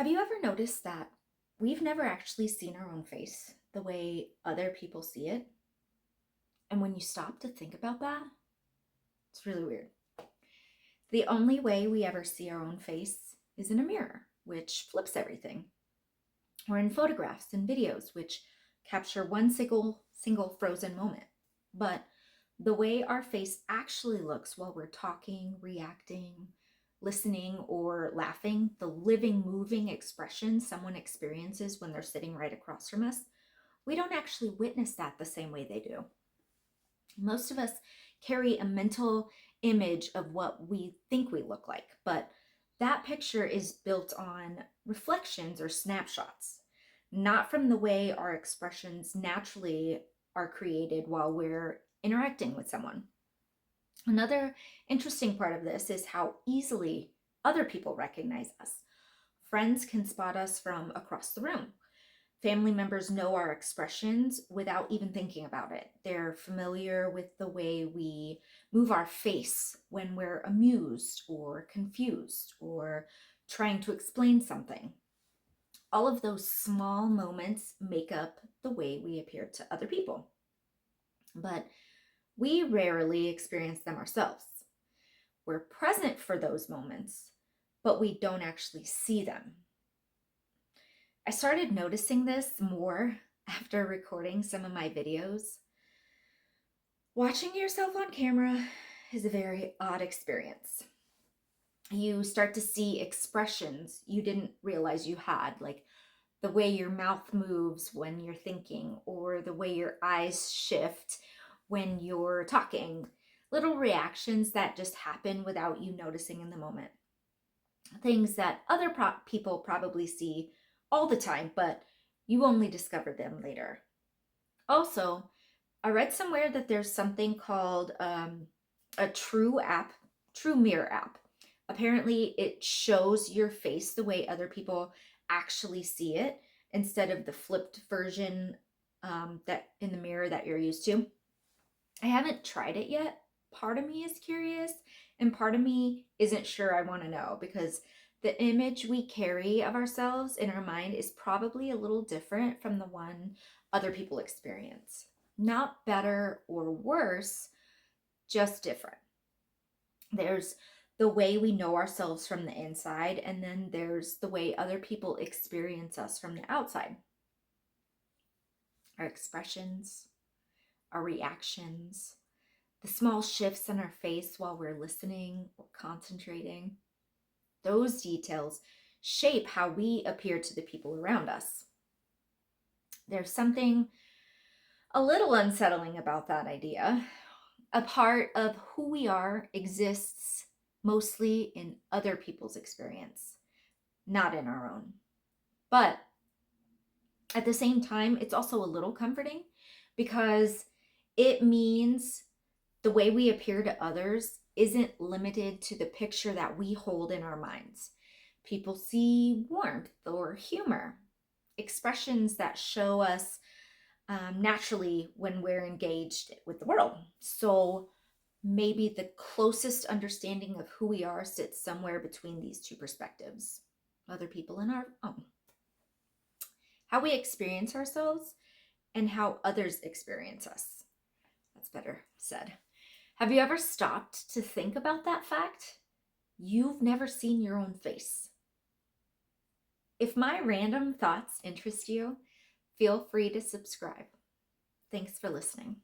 Have you ever noticed that we've never actually seen our own face the way other people see it? And when you stop to think about that, it's really weird. The only way we ever see our own face is in a mirror, which flips everything, or in photographs and videos, which capture one single frozen moment. But the way our face actually looks while we're talking, reacting, listening, or laughing, the living, moving expression someone experiences when they're sitting right across from us, we don't actually witness that the same way they do. Most of us carry a mental image of what we think we look like, but that picture is built on reflections or snapshots, not from the way our expressions naturally are created while we're interacting with someone. Another interesting part of this is how easily other people recognize us. Friends can spot us from across the room. Family members know our expressions without even thinking about it. They're familiar with the way we move our face when we're amused or confused or trying to explain something. All of those small moments make up the way we appear to other people. But we rarely experience them ourselves. We're present for those moments, but we don't actually see them. I started noticing this more after recording some of my videos. Watching yourself on camera is a very odd experience. You start to see expressions you didn't realize you had, like the way your mouth moves when you're thinking, or the way your eyes shift when you're talking. Little reactions that just happen without you noticing in the moment. Things that other people probably see all the time, but you only discover them later. Also, I read somewhere that there's something called a True Mirror app. Apparently, it shows your face the way other people actually see it instead of the flipped version that in the mirror that you're used to. I haven't tried it yet. Part of me is curious, and part of me isn't sure I want to know because the image we carry of ourselves in our mind is probably a little different from the one other people experience. Not better or worse, just different. There's the way we know ourselves from the inside, and then there's the way other people experience us from the outside. Our expressions, our reactions, the small shifts in our face while we're listening or concentrating, those details shape how we appear to the people around us. There's something a little unsettling about that idea. A part of who we are exists mostly in other people's experience, not in our own. But at the same time, it's also a little comforting because it means the way we appear to others isn't limited to the picture that we hold in our minds. People see warmth or humor, expressions that show us naturally when we're engaged with the world. So maybe the closest understanding of who we are sits somewhere between these two perspectives, other people and our own. How we experience ourselves and how others experience us. That's better said. Have you ever stopped to think about that fact? You've never seen your own face. If my random thoughts interest you, feel free to subscribe. Thanks for listening.